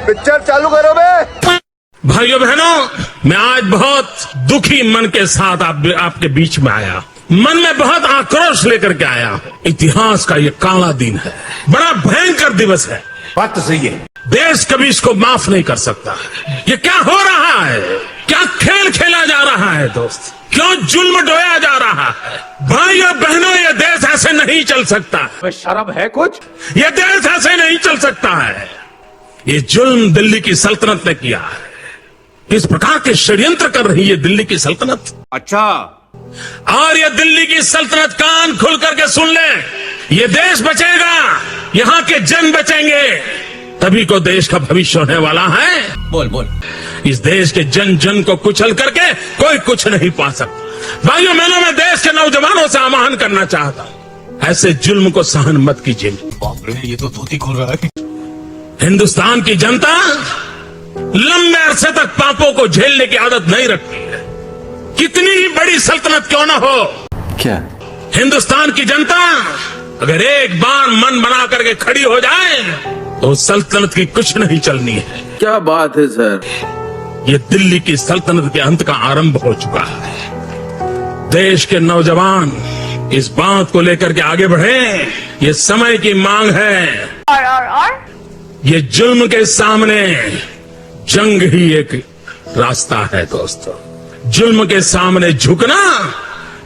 Picture चालू करो बे। भाइयों बहनों, मैं आज बहुत दुखी मन के साथ आपके बीच में आया। मन में बहुत आक्रोश लेकर के आया। इतिहास का ये काला दिन है, बड़ा भयंकर दिवस है। बात तो सही है। देश कभी इसको माफ नहीं कर सकता। ये क्या हो रहा है? क्या खेल खेला जा रहा है दोस्त? क्यों जुल्म ढोया जा रहा है? भाइयों बहनों, ये देश ऐसे नहीं चल सकता। शर्म है कुछ? ये देश ऐसे नहीं चल सकता है। ये जुल्म दिल्ली की सल्तनत ने किया है। किस प्रकार के षड्यंत्र कर रही है दिल्ली की सल्तनत। अच्छा, और ये दिल्ली की सल्तनत कान खुल करके सुन ले। ये देश बचेगा, यहाँ के जन बचेंगे, तभी को देश का भविष्य होने वाला है। बोल बोल। इस देश के जन जन को कुचल करके कोई कुछ नहीं पा सकता। भाइयों बहनों, मैं देश के नौजवानों से आह्वान करना चाहता हूं, ऐसे जुल्म को सहन मत कीजिए। बाप रे, ये तो धोती खोल रहा है। हिंदुस्तान की जनता लंबे अरसे तक पापों को झेलने की आदत नहीं रखती है, कितनी ही बड़ी सल्तनत क्यों न हो। क्या? हिंदुस्तान की जनता अगर एक बार मन बना करके खड़ी हो जाए तो सल्तनत की कुछ नहीं चलनी है। क्या बात है सर। ये दिल्ली की सल्तनत के अंत का आरंभ हो चुका है। देश के नौजवान इस बात को लेकर के आगे बढ़े, ये समय की मांग है। और ये जुल्म के सामने जंग ही एक रास्ता है दोस्तों। जुल्म के सामने झुकना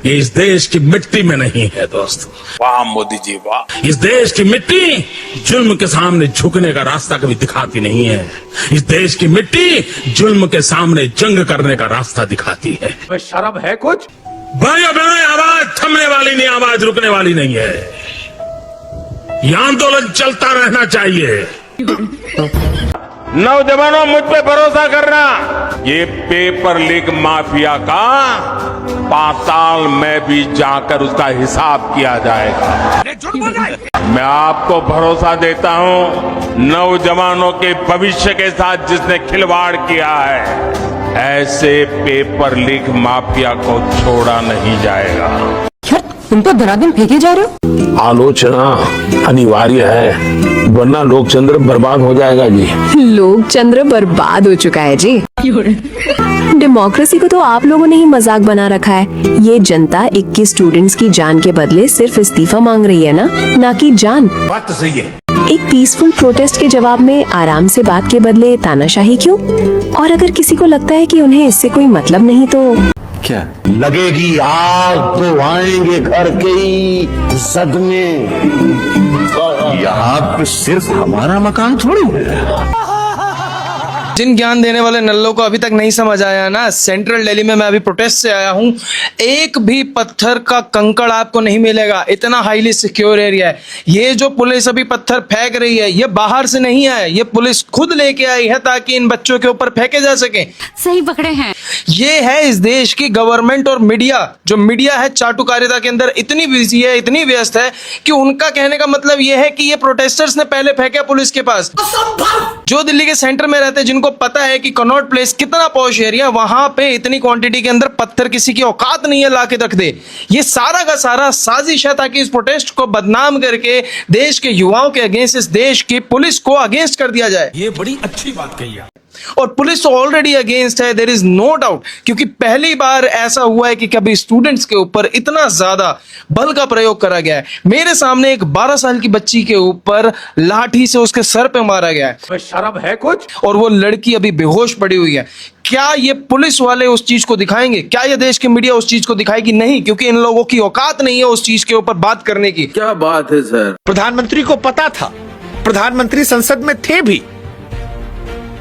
ये इस देश की मिट्टी में नहीं है दोस्तों। वाह मोदी जी वाह। इस देश की मिट्टी जुल्म के सामने झुकने का रास्ता कभी दिखाती नहीं है। इस देश की मिट्टी जुल्म के सामने जंग करने का रास्ता दिखाती है। शर्म है कुछ? भाइयों बहनों, आवाज थमने वाली नहीं, आवाज रुकने वाली नहीं है। यह आंदोलन चलता रहना चाहिए। नौजवानों, मुझ पे भरोसा करना। ये पेपर लीक माफिया का पाताल में भी जाकर उसका हिसाब किया जाएगा। मैं आपको भरोसा देता हूं, नौजवानों के भविष्य के साथ जिसने खिलवाड़ किया है, ऐसे पेपर लीक माफिया को छोड़ा नहीं जाएगा। यार, तुम तो धराधम फेंके जा रहे हो। आलोचना अनिवार्य है, वरना लोकतंत्र बर्बाद हो जाएगा जी। लोकतंत्र बर्बाद हो चुका है जी। डेमोक्रेसी को तो आप लोगों ने ही मजाक बना रखा है। ये जनता 21 स्टूडेंट्स की जान के बदले सिर्फ इस्तीफा मांग रही है ना कि जान। बात तो सही है। एक पीसफुल प्रोटेस्ट के जवाब में आराम से बात के बदले तानाशाही क्यों? और अगर किसी को लगता है कि उन्हें इससे कोई मतलब नहीं तो क्या? लगेगी आग तो आएंगे घर के ही सदमे। यहाँ पे सिर्फ हमारा मकान थोड़ी है। जिन ज्ञान देने वाले नल्लों को अभी तक नहीं समझ आया ना, सेंट्रल दिल्ली में मैं अभी प्रोटेस्ट से आया हूँ, एक भी पत्थर का कंकड़ आपको नहीं मिलेगा। इतना हाईली सिक्योर एरिया है। ये जो पुलिस अभी पत्थर फेंक रही है, ये बाहर से नहीं है, ये पुलिस खुद लेके आई है ताकि इन बच्चों के ऊपर फेंके जा सके। सही पकड़े हैं। ये है इस देश की गवर्नमेंट और मीडिया। जो मीडिया है चाटुकारिता के अंदर इतनी बिजी है, इतनी व्यस्त है कि उनका कहने का मतलब ये है कि ये प्रोटेस्टर्स ने पहले फेंका पुलिस के पास। जो दिल्ली के सेंटर में रहते हैं, जिनको पता है कि कनॉट प्लेस कितना पॉश एरिया, वहां पे इतनी क्वांटिटी के अंदर पत्थर किसी की औकात नहीं है लाके रख दे। ये सारा का सारा साजिश है ताकि इस प्रोटेस्ट को बदनाम करके देश के युवाओं के अगेंस्ट, इस देश की पुलिस को अगेंस्ट कर दिया जाए। ये बड़ी अच्छी बात कही है। और पुलिस तो ऑलरेडी अगेंस्ट है, देयर इज नो डाउट, क्योंकि पहली बार ऐसा हुआ है कि कभी स्टूडेंट्स के ऊपर इतना ज्यादा बल का प्रयोग करा गया है। मेरे सामने एक 12 साल की बच्ची के ऊपर लाठी से उसके सर पे मारा गया है। शर्म है कुछ? और वो लड़की अभी बेहोश पड़ी हुई है। क्या ये पुलिस वाले उस चीज को दिखाएंगे? क्या ये देश की मीडिया उस चीज को दिखाएगी? नहीं, क्योंकि इन लोगों की औकात नहीं है उस चीज के ऊपर बात करने की। क्या बात है सर। प्रधानमंत्री को पता था, प्रधानमंत्री संसद में थे भी,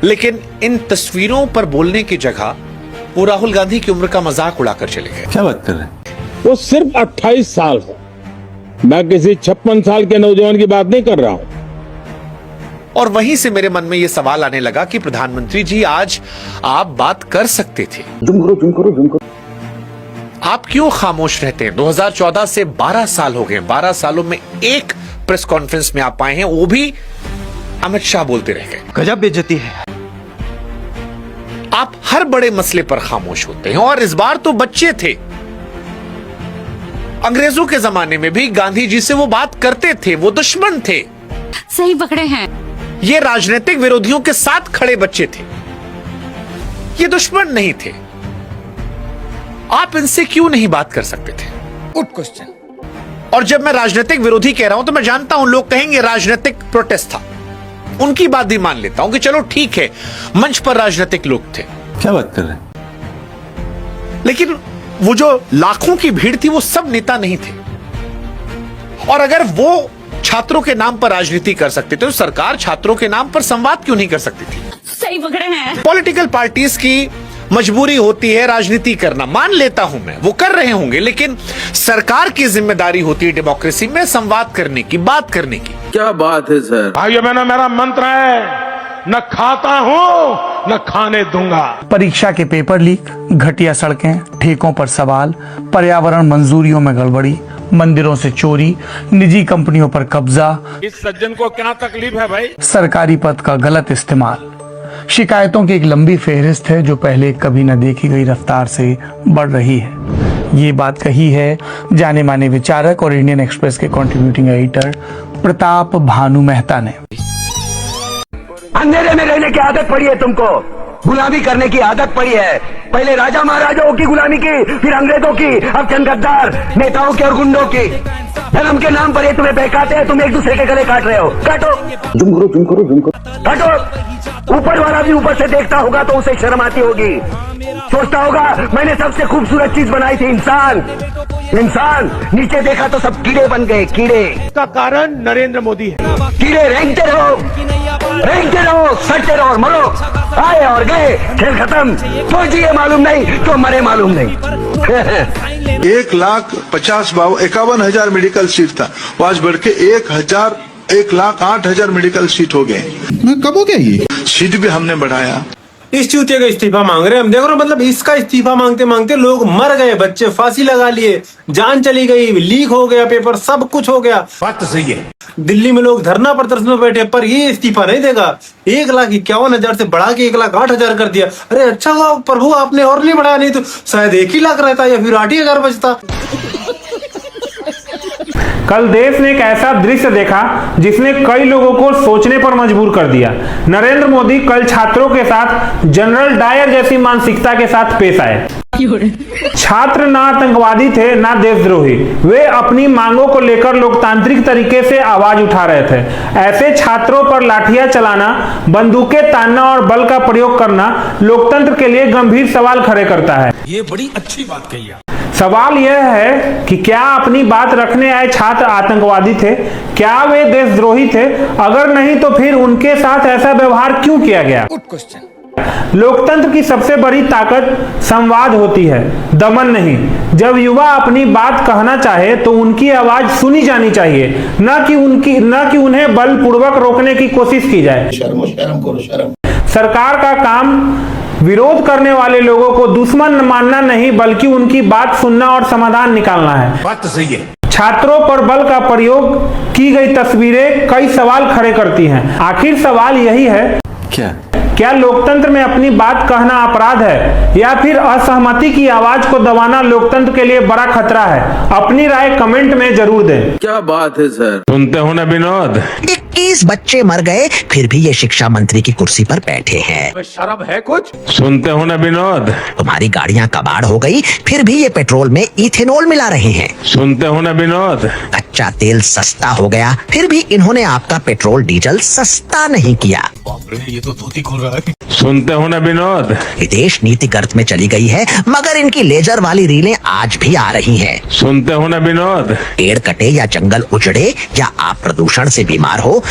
लेकिन इन तस्वीरों पर बोलने की जगह वो राहुल गांधी की उम्र का मजाक उड़ाकर चले गए। क्या बात कर रहे हैं? वो सिर्फ 28 साल है। मैं किसी 56 साल के नौजवान की बात नहीं कर रहा हूं। और वहीं से मेरे मन में यह सवाल आने लगा कि प्रधानमंत्री जी, आज आप बात कर सकते थे, जुम करो। आप क्यों खामोश रहते हैं? 2014 से 12 साल हो गए। 12 सालों में एक प्रेस कॉन्फ्रेंस में आप आए हैं, वो भी अमित शाह बोलते रह गए। गजब बेइज्जती है। आप हर बड़े मसले पर खामोश होते हैं, और इस बार तो बच्चे थे। अंग्रेजों के जमाने में भी गांधी जी से वो बात करते थे, वो दुश्मन थे। सही पकड़े हैं। ये राजनीतिक विरोधियों के साथ खड़े बच्चे थे, ये दुश्मन नहीं थे। आप इनसे क्यों नहीं बात कर सकते थे? Good question. और जब मैं राजनीतिक विरोधी कह रहा हूं तो मैं जानता हूं लोग कहेंगे राजनीतिक प्रोटेस्ट था, उनकी बात भी मान लेता हूं कि चलो ठीक है, मंच पर राजनीतिक लोग थे। क्या बात कर रहे हैं? लेकिन वो जो लाखों की भीड़ थी वो सब नेता नहीं थे। और अगर वो छात्रों के नाम पर राजनीति कर सकते थे तो सरकार छात्रों के नाम पर संवाद क्यों नहीं कर सकती थी? सही पकड़े हैं। पॉलिटिकल पार्टीज की मजबूरी होती है राजनीति करना, मान लेता हूं मैं, वो कर रहे होंगे, लेकिन सरकार की जिम्मेदारी होती है डेमोक्रेसी में संवाद करने की, बात करने की। क्या बात है सर? भाइयों बहनों, मेरा मंत्र है, न खाता हूं न खाने दूंगा। परीक्षा के पेपर लीक, घटिया सड़कें, ठेकों पर सवाल, पर्यावरण मंजूरियों में गड़बड़ी, मंदिरों से चोरी, निजी कंपनियों पर कब्जा, इस सज्जन को क्या तकलीफ है भाई? सरकारी पद का गलत इस्तेमाल, शिकायतों की एक लंबी फेहरिस्त है जो पहले कभी न देखी गई रफ्तार से बढ़ रही है। ये बात कही है जाने माने विचारक और इंडियन एक्सप्रेस के कंट्रीब्यूटिंग एडिटर प्रताप भानु मेहता ने। अंधेरे में रहने की आदत पड़ी है तुमको, गुलामी करने की आदत पड़ी है। पहले राजा महाराजाओं की गुलामी की, फिर अंग्रेजों की, अब चंद गद्दार नेताओं की और गुंडों की। धर्म के नाम पर ये तुम्हें बहकाते हैं, तुम एक दूसरे के गले काट रहे हो। काटो, जुम करो, काटो। ऊपर वाला भी ऊपर से देखता होगा तो उसे शर्म आती होगी, सोचता होगा मैंने सबसे खूबसूरत चीज बनाई थी, इंसान। नीचे देखा तो सब कीड़े बन गए, कीड़े। का कारण नरेंद्र मोदी है। कीड़े रेंगते रहो, सटते रहो और मरो। आए और गए, खेल खत्म। तो जिए मालूम नहीं तो मरे मालूम नहीं। 1,51,000 मेडिकल सीट था, वो आज बढ़ के 1,08,000 मेडिकल सीट हो गए। कब हो गया ये? सीट भी हमने बढ़ाया। इस चूतिया का इस्तीफा मांग रहे हैं हम, देख रहे हो, मतलब इसका इस्तीफा मांगते मांगते लोग मर गए, बच्चे फांसी लगा लिए, जान चली गई, लीक हो गया पेपर, सब कुछ हो गया। बात तो सही है। दिल्ली में लोग धरना प्रदर्शन में बैठे, पर ये इस्तीफा नहीं देगा। 1,51,000 से बढ़ा के 1,08,000 कर दिया। अरे अच्छा हुआ प्रभु आपने और नहीं बढ़ाया, नहीं तो शायद 1 ही लाख रहता या फिर 8,000 बचता। कल देश ने एक ऐसा दृश्य देखा जिसने कई लोगों को सोचने पर मजबूर कर दिया। नरेंद्र मोदी कल छात्रों के साथ जनरल डायर जैसी मानसिकता के साथ पेश आए। छात्र ना आतंकवादी थे ना देशद्रोही, वे अपनी मांगों को लेकर लोकतांत्रिक तरीके से आवाज उठा रहे थे। ऐसे छात्रों पर लाठियां चलाना, बंदूकें तानना और बल का प्रयोग करना लोकतंत्र के लिए गंभीर सवाल खड़े करता है। ये बड़ी अच्छी बात कही है। सवाल यह है कि क्या अपनी बात रखने आए छात्र आतंकवादी थे? क्या वे देशद्रोही थे? अगर नहीं तो फिर उनके साथ ऐसा व्यवहार क्यों किया गया? Good question. लोकतंत्र की सबसे बड़ी ताकत संवाद होती है, दमन नहीं। जब युवा अपनी बात कहना चाहे तो उनकी आवाज सुनी जानी चाहिए, न कि उन्हें बलपूर्वक रोकने की कोशिश की जाए। शर्म। सरकार का काम विरोध करने वाले लोगों को दुश्मन मानना नहीं, बल्कि उनकी बात सुनना और समाधान निकालना है। बात तो सही है। छात्रों पर बल का प्रयोग की गई तस्वीरें कई सवाल खड़े करती हैं। आखिर सवाल यही है, क्या लोकतंत्र में अपनी बात कहना अपराध है या फिर असहमति की आवाज को दबाना लोकतंत्र के लिए बड़ा खतरा है? अपनी राय कमेंट में जरूर दें। क्या बात है सर? सुनते हो ना विनोद? 21 बच्चे मर गए फिर भी ये शिक्षा मंत्री की कुर्सी पर बैठे हैं। शर्म है कुछ? सुनते हो ना विनोद? तुम्हारी गाड़ियां कबाड़ हो गई फिर भी ये पेट्रोल में इथेनॉल मिला रहे हैं। सुनते हो ना विनोद? कच्चा तेल सस्ता हो गया फिर भी इन्होंने आपका पेट्रोल डीजल सस्ता नहीं किया। ये तो धोती खोल रहा है। सुनते हो ना विनोद? विदेश नीति गर्त में चली गई है मगर इनकी लेजर वाली रीलें आज भी आ रही हैं। सुनते हो ना विनोद? पेड़ कटे या जंगल उजड़े या आप प्रदूषण से बीमार हो,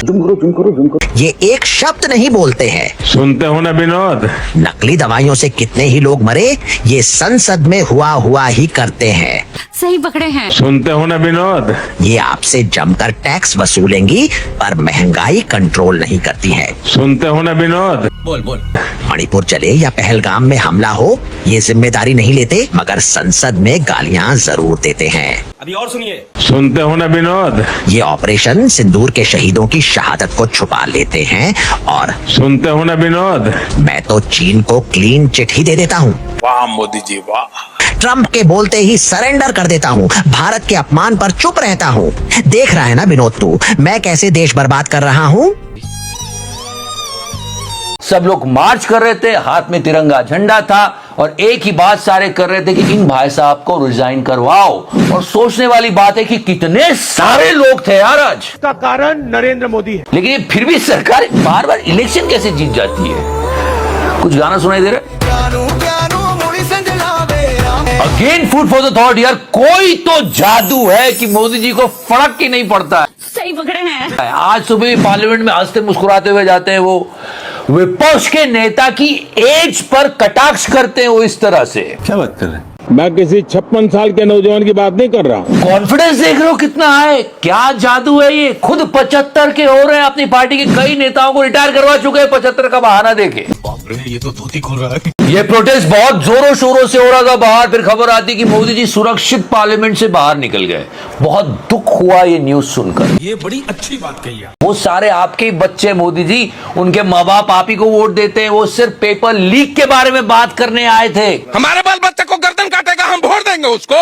ये एक शब्द नहीं बोलते हैं। सुनते हो ना विनोद? नकली दवाइयों से कितने ही लोग मरे, ये संसद में हुआ ही करते हैं। सही पकड़े हैं। सुनते हो ना विनोद? ये आपसे जमकर टैक्स वसूलेंगी पर महंगाई कंट्रोल नहीं करती है। सुनते हो ना विनोद? बोल। मणिपुर चले या पहलगाम में हमला हो, ये जिम्मेदारी नहीं लेते मगर संसद में गालियां जरूर देते हैं। अभी और सुनिए। सुनते हो ना विनोद? ये ऑपरेशन सिंदूर के शहीदों की शहादत को छुपा लेते हैं। और सुनते हो ना विनोद? मैं तो चीन को क्लीन चिट ही दे देता हूँ। वाह मोदी जी वाह। ट्रंप के बोलते ही सरेंडर कर देता हूँ, भारत के अपमान पर चुप रहता हूँ। देख रहा है ना विनोद तू, मैं कैसे देश बर्बाद कर रहा हूँ। सब लोग मार्च कर रहे थे, हाथ में तिरंगा झंडा था और एक ही बात सारे कर रहे थे कि इन भाई साहब को रिजाइन करवाओ। और सोचने वाली बात है कि कितने सारे लोग थे यार आज। का कारण नरेंद्र मोदी है। लेकिन ये फिर भी सरकार बार बार इलेक्शन कैसे जीत जाती है? कुछ गाना सुनाई दे रहा है? Again food for the thought यार, कोई तो जादू है कि मोदी जी को फर्क ही नहीं पड़ता। सही पकड़े हैं। आज सुबह पार्लियामेंट में हंसते मुस्कुराते हुए जाते हैं, वो विपक्ष के नेता की एज पर कटाक्ष करते हैं वो इस तरह से। क्या बात कर रहे हैं? मैं किसी 56 साल के नौजवान की बात नहीं कर रहा। कॉन्फिडेंस देख रहे हो कितना है? क्या जादू है ये? खुद 75 के हो रहे हैं, अपनी पार्टी के कई नेताओं को रिटायर करवा चुके हैं 75 का बहाना देके। ये तो धोती खोल रहा है। ये प्रोटेस्ट बहुत जोरों शोरों से हो रहा था बाहर, फिर खबर आती कि मोदी जी सुरक्षित पार्लियामेंट से बाहर निकल गए। बहुत दुख हुआ ये न्यूज सुनकर। ये बड़ी अच्छी बात कही है। वो सारे आपके ही बच्चे मोदी जी, उनके माँ बाप आप ही को वोट देते हैं। वो सिर्फ पेपर लीक के बारे में बात करने आए थे। हमारे बाल बच्चे को गर्दन काटेगा, हम वोट देंगे उसको।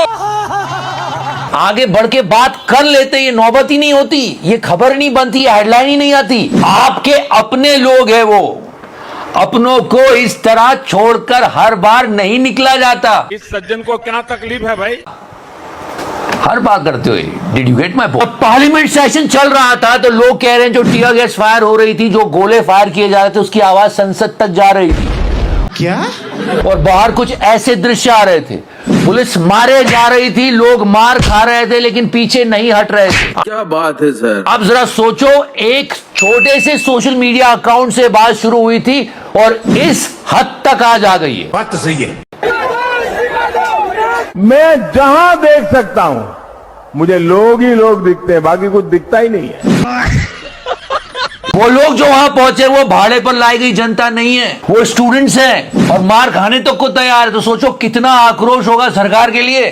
आगे बढ़ के बात कर लेते, ये नौबत ही नहीं होती, ये खबर नहीं बनती, हेडलाइन ही नहीं आती। आपके अपने लोग हैं वो, अपनों को इस तरह छोड़कर हर बार नहीं निकला जाता। इस सज्जन को क्या तकलीफ है भाई? हर बात करते हुए did you get my point? Parliament session चल रहा था तो लोग कह रहे हैं जो टीयर गैस फायर हो रही थी, जो गोले फायर किए जा रहे थे, उसकी आवाज संसद तक जा रही थी। क्या? और बाहर कुछ ऐसे दृश्य आ रहे थे, पुलिस मारे जा रही थी, लोग मार खा रहे थे लेकिन पीछे नहीं हट रहे थे। क्या बात है सर? अब जरा सोचो, एक छोटे से सोशल मीडिया अकाउंट से बात शुरू हुई थी और इस हद तक आज आ गई है। बात तो सही है। मैं जहां देख सकता हूं मुझे लोग ही लोग दिखते हैं, बाकी कुछ दिखता ही नहीं है। वो लोग जो वहां पहुंचे वो भाड़े पर लाई गई जनता नहीं है, वो स्टूडेंट्स हैं और मार खाने तक को तैयार है। तो सोचो कितना आक्रोश होगा सरकार के लिए।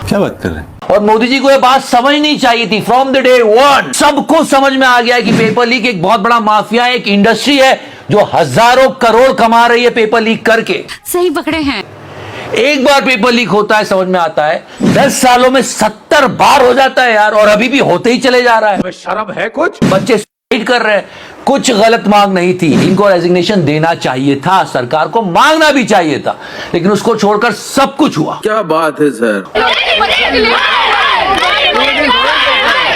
क्या बात कर रहे हैं? और मोदी जी को यह बात समझनी चाहिए थी फ्रॉम द डे वन। सबको समझ में आ गया कि पेपर लीक एक बहुत बड़ा माफिया है, एक इंडस्ट्री है जो हजारों करोड़ कमा रही है पेपर लीक करके। सही पकड़े हैं। एक बार पेपर लीक होता है समझ में आता है, 10 सालों में 70 बार हो जाता है यार, और अभी भी होते ही चले जा रहा है। शर्म है कुछ? बच्चे सुसाइड कर रहे हैं। कुछ गलत मांग नहीं थी, इनको रेजिग्नेशन देना चाहिए था, सरकार को मांगना भी चाहिए था, लेकिन उसको छोड़कर सब कुछ हुआ। क्या बात है सर?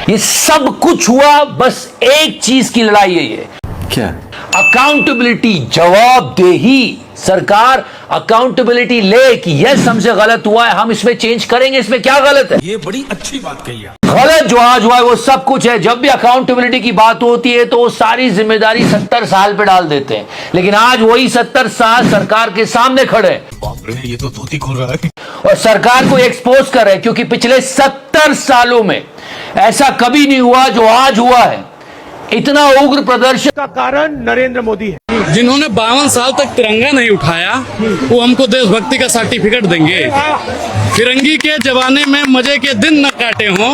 ये सब कुछ हुआ बस एक चीज की लड़ाई है ये। क्या? अकाउंटेबिलिटी, जवाबदेही। सरकार अकाउंटेबिलिटी ले कि यस हमसे गलत हुआ है, हम इसमें चेंज करेंगे, इसमें क्या गलत है। ये बड़ी अच्छी बात कही है। गलत जो आज हुआ है वो सब कुछ है। जब भी अकाउंटेबिलिटी की बात होती है तो वो सारी जिम्मेदारी 70 साल पे डाल देते हैं, लेकिन आज वही 70 साल सरकार के सामने खड़े हैं। ये तो धोती खोल रहा है। और सरकार को एक्सपोज कर रहे हैं, क्योंकि पिछले 70 सालों में ऐसा कभी नहीं हुआ जो आज हुआ है। इतना उग्र प्रदर्शन का कारण नरेंद्र मोदी है। जिन्होंने 52 साल तक तिरंगा नहीं उठाया वो हमको देशभक्ति का सर्टिफिकेट देंगे। फिरंगी के जमाने में मजे के दिन न काटे हों,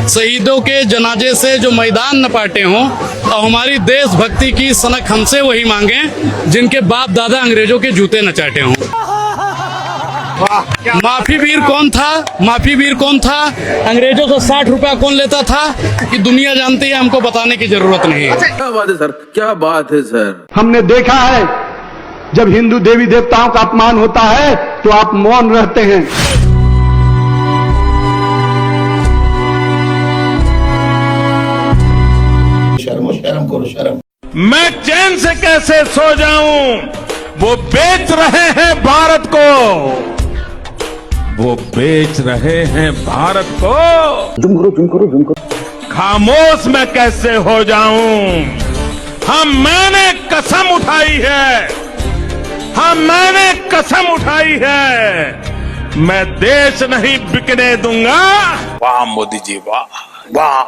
शहीदों के जनाजे से जो मैदान न पाटे हों, और हमारी देशभक्ति की सनक हमसे वही मांगे जिनके बाप दादा अंग्रेजों के जूते न चाटे हों। माफी वीर कौन था? माफी वीर कौन था? अंग्रेजों से 60 रुपया कौन लेता था कि दुनिया जानती है, हमको बताने की जरूरत नहीं है। क्या बात है सर? क्या बात है सर? हमने देखा है जब हिंदू देवी देवताओं का अपमान होता है तो आप मौन रहते हैं। शर्म करो शर्म। मैं चैन से कैसे सो जाऊं? वो बेच रहे हैं भारत को, वो बेच रहे हैं भारत को। जुम करो। खामोश मैं कैसे हो जाऊं? मैंने कसम उठाई है, मैंने कसम उठाई है, मैं देश नहीं बिकने दूंगा। वाह मोदी जी वाह वाह।